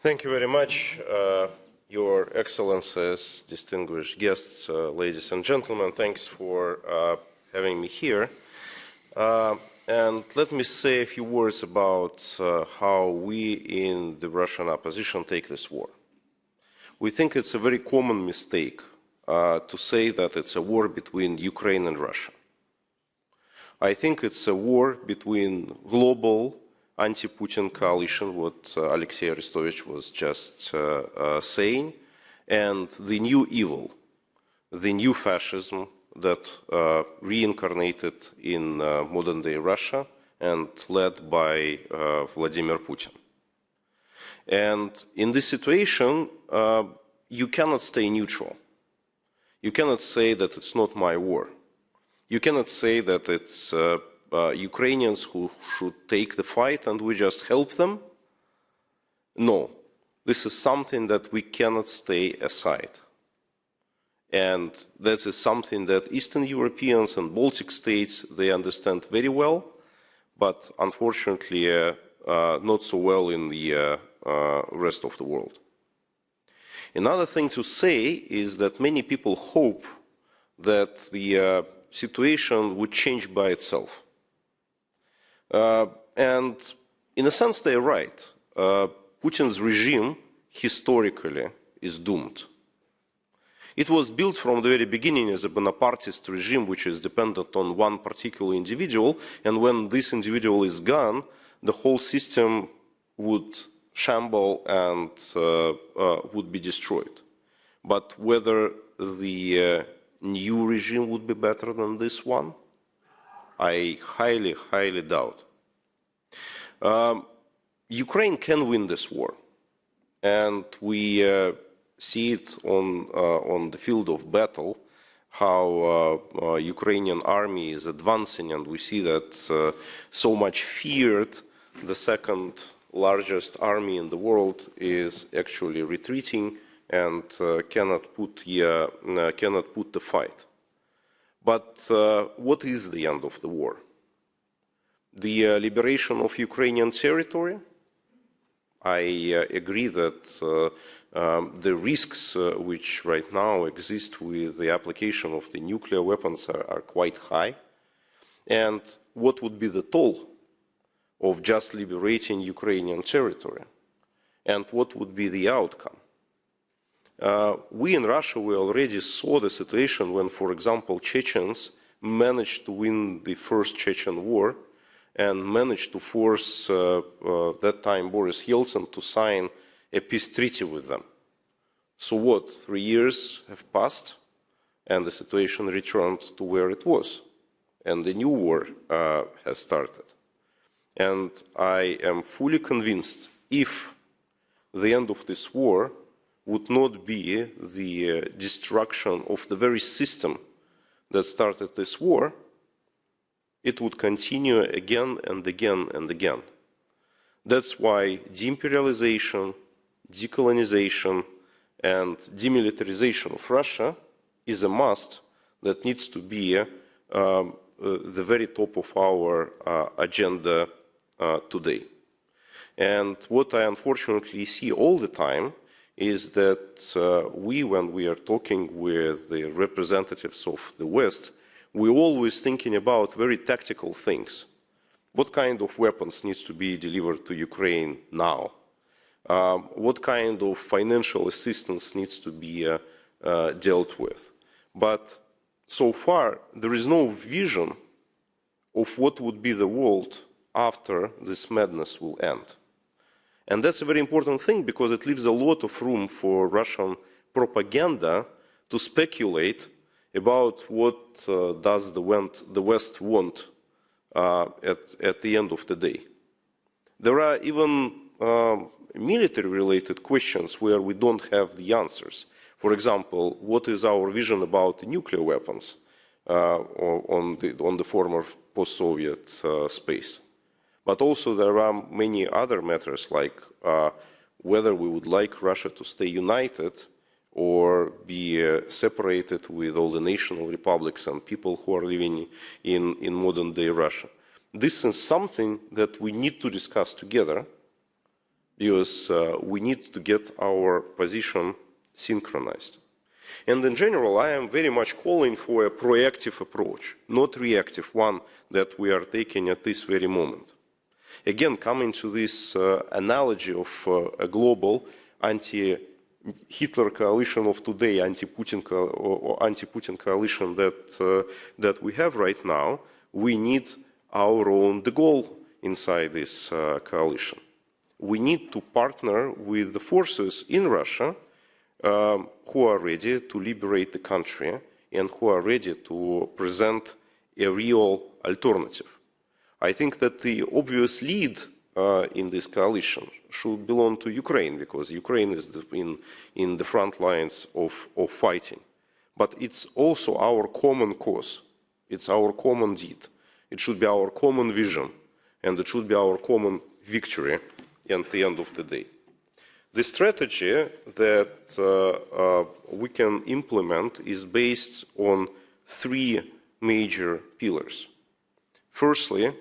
Thank you very much, Your Excellencies, distinguished guests, ladies and gentlemen. Thanks for having me here. And let me say a few words about how we in the Russian opposition take this war. We think it's a very common mistake to say that it's a war between Ukraine and Russia. I think it's a war between global anti-Putin coalition, what Alexei Arestovich was just saying, and the new evil, the new fascism that reincarnated in modern-day Russia and led by Vladimir Putin. And in this situation, you cannot stay neutral. You cannot say that it's not my war. You cannot say that it's Ukrainians who should take the fight and we just help them. No, this is something that we cannot stay aside. And that is something that Eastern Europeans and Baltic states, they understand very well, but unfortunately not so well in the rest of the world. Another thing to say is that many people hope that the situation would change by itself. And in a sense, they're right. Putin's regime, historically, is doomed. It was built from the very beginning as a Bonapartist regime, which is dependent on one particular individual, and when this individual is gone, the whole system would shamble and would be destroyed. But whether the new regime would be better than this one, I highly, highly doubt. Ukraine can win this war, and we see it on the field of battle, how Ukrainian army is advancing, and we see that so much feared the second largest army in the world is actually retreating and cannot put the fight. But what is the end of the war? The liberation of Ukrainian territory? I agree that the risks which right now exist with the application of the nuclear weapons are quite high. And what would be the toll of just liberating Ukrainian territory? And what would be the outcome? We in Russia, we already saw the situation when, for example, Chechens managed to win the first Chechen war and managed to force, that time, Boris Yeltsin to sign a peace treaty with them. So what, 3 years have passed and the situation returned to where it was, and the new war has started. And I am fully convinced if the end of this war would not be the destruction of the very system that started this war, it would continue again and again and again. That's why deimperialization, decolonization, and demilitarization of Russia is a must that needs to be the very top of our agenda today. And what I unfortunately see all the time is that when we are talking with the representatives of the West, we're always thinking about very tactical things. What kind of weapons needs to be delivered to Ukraine now? What kind of financial assistance needs to be dealt with? But so far, there is no vision of what would be the world after this madness will end. And that's a very important thing because it leaves a lot of room for Russian propaganda to speculate about what does the West want at the end of the day. There are even military-related questions where we don't have the answers. For example, what is our vision about the nuclear weapons on the former post-Soviet space? But also there are many other matters like whether we would like Russia to stay united or be separated with all the national republics and people who are living in modern-day Russia. This is something that we need to discuss together because we need to get our position synchronized. And in general, I am very much calling for a proactive approach, not reactive one that we are taking at this very moment. Again, coming to this analogy of a global anti-Hitler coalition of today, anti-Putin coalition that we have right now, we need our own de Gaulle inside this coalition. We need to partner with the forces in Russia who are ready to liberate the country and who are ready to present a real alternative. I think that the obvious lead in this coalition should belong to Ukraine, because Ukraine is in the front lines of fighting. But it's also our common cause. It's our common deed. It should be our common vision, and it should be our common victory at the end of the day. The strategy that we can implement is based on three major pillars. Firstly,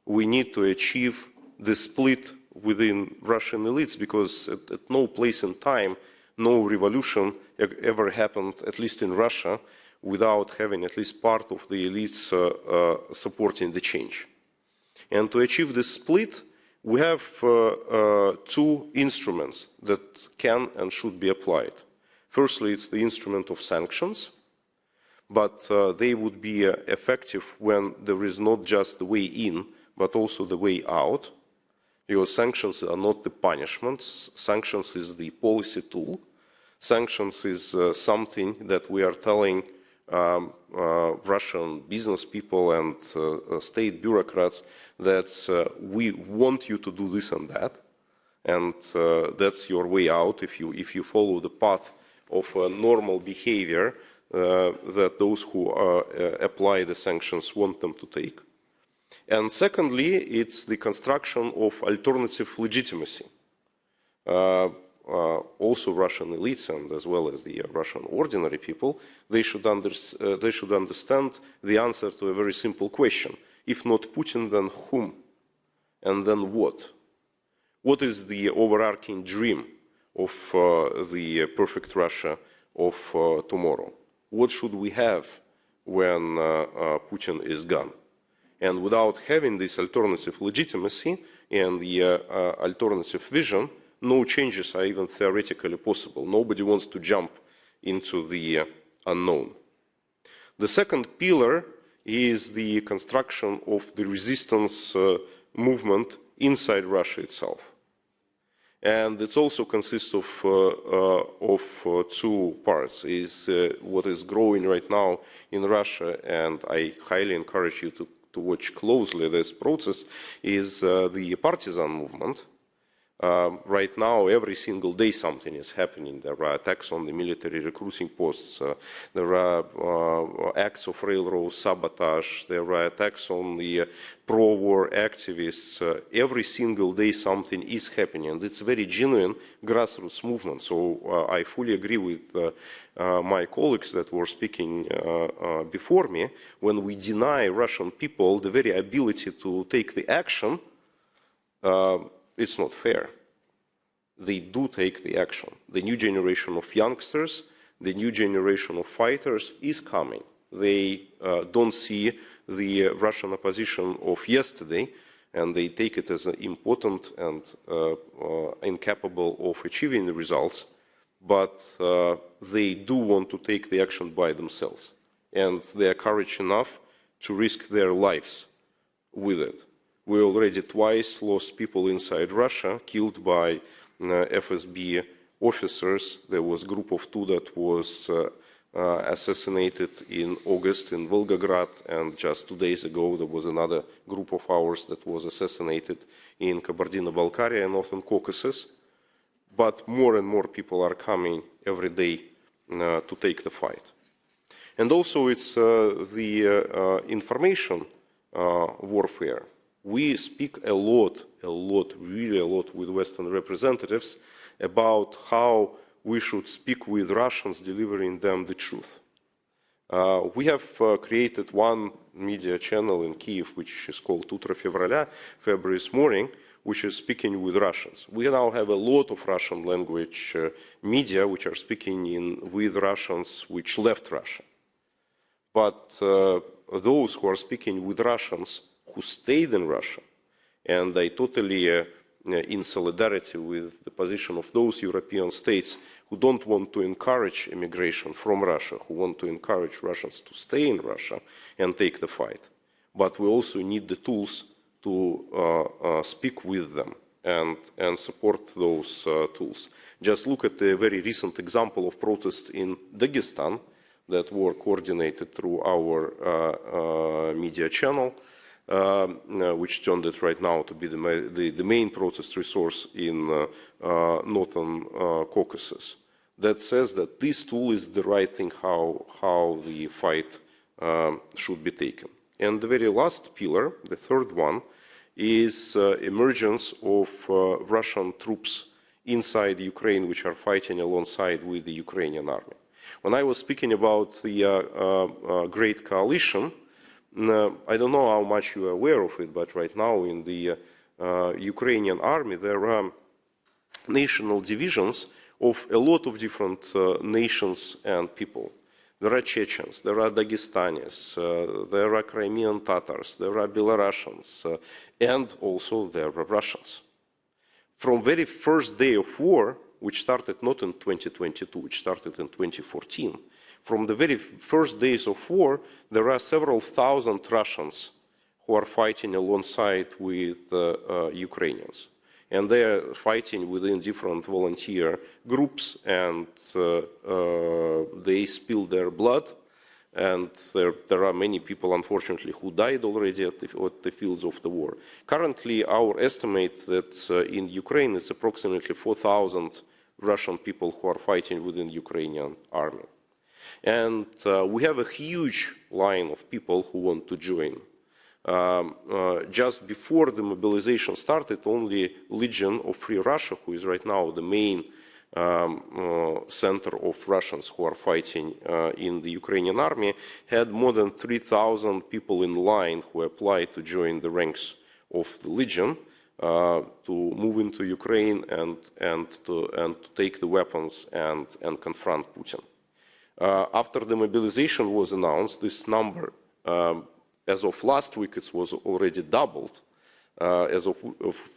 we need to achieve the split within Russian elites, because at no place in time, no revolution ever happened, at least in Russia, without having at least part of the elites supporting the change. And to achieve this split, we have two instruments that can and should be applied. Firstly, it's the instrument of sanctions, but they would be effective when there is not just the way in, but also the way out. Because sanctions are not the punishments. Sanctions is the policy tool. Sanctions is something that we are telling Russian business people and state bureaucrats that we want you to do this and that, and that's your way out if you follow the path of normal behavior that those who apply the sanctions want them to take. And secondly, it's the construction of alternative legitimacy. Also Russian elites, and as well as the Russian ordinary people, they should understand the answer to a very simple question. If not Putin, then whom? And then what? What is the overarching dream of the perfect Russia of tomorrow? What should we have when Putin is gone? And without having this alternative legitimacy and the alternative vision, no changes are even theoretically possible. Nobody wants to jump into the unknown. The second pillar is the construction of the resistance movement inside Russia itself. And it also consists of two parts. Is what is growing right now in Russia, and I highly encourage you to watch closely this process, is the partisan movement. Right now, every single day something is happening. There are attacks on the military recruiting posts. There are acts of railroad sabotage. There are attacks on the pro-war activists. Every single day something is happening. And it's a very genuine grassroots movement. So I fully agree with my colleagues that were speaking before me. When we deny Russian people the very ability to take the action, it's not fair. They do take the action. The new generation of youngsters, the new generation of fighters is coming. They don't see the Russian opposition of yesterday, and they take it as important and incapable of achieving the results, but they do want to take the action by themselves. And they are courage enough to risk their lives with it. We already twice lost people inside Russia, killed by FSB officers. There was a group of two that was assassinated in August in Volgograd, and just 2 days ago there was another group of ours that was assassinated in Kabardino-Balkaria, Northern Caucasus. But more and more people are coming every day to take the fight. And also it's the information warfare. We speak a lot, really a lot with Western representatives about how we should speak with Russians, delivering them the truth. We have created one media channel in Kyiv, which is called Утро Февраля, February's Morning, which is speaking with Russians. We now have a lot of Russian language media which are speaking with Russians which left Russia. But those who are speaking with Russians who stayed in Russia, and I totally in solidarity with the position of those European states who don't want to encourage immigration from Russia, who want to encourage Russians to stay in Russia and take the fight. But we also need the tools to speak with them and support those tools. Just look at the very recent example of protests in Dagestan that were coordinated through our media channel, which turned it right now to be the main protest resource in Northern Caucasus. That says that this tool is the right thing how the fight should be taken. And the very last pillar, the third one, is emergence of Russian troops inside Ukraine which are fighting alongside with the Ukrainian army. When I was speaking about the Great Coalition, I don't know how much you are aware of it, but right now in the Ukrainian army there are national divisions of a lot of different nations and people. There are Chechens, there are Dagestanis, there are Crimean Tatars, there are Belarusians, and also there are Russians. From very first day of war, which started not in 2022, which started in 2014, from the very first days of war, there are several thousand Russians who are fighting alongside with Ukrainians. And they are fighting within different volunteer groups, and they spill their blood. And there are many people, unfortunately, who died already at the fields of the war. Currently, our estimate that in Ukraine, it's approximately 4,000 Russian people who are fighting within the Ukrainian army. And we have a huge line of people who want to join. Just before the mobilization started, only Legion of Free Russia, who is right now the main center of Russians who are fighting in the Ukrainian army, had more than 3,000 people in line who applied to join the ranks of the Legion to move into Ukraine and to take the weapons and confront Putin. After the mobilization was announced, this number as of last week, it was already doubled. As of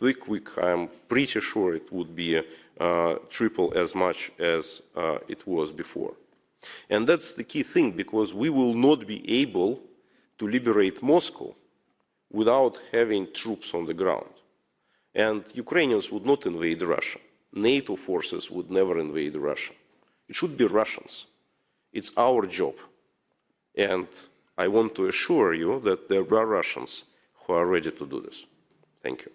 this week, I'm pretty sure it would be triple as much as it was before. And that's the key thing, because we will not be able to liberate Moscow without having troops on the ground. And Ukrainians would not invade Russia. NATO forces would never invade Russia. It should be Russians. It's our job. And I want to assure you that there are Russians who are ready to do this. Thank you.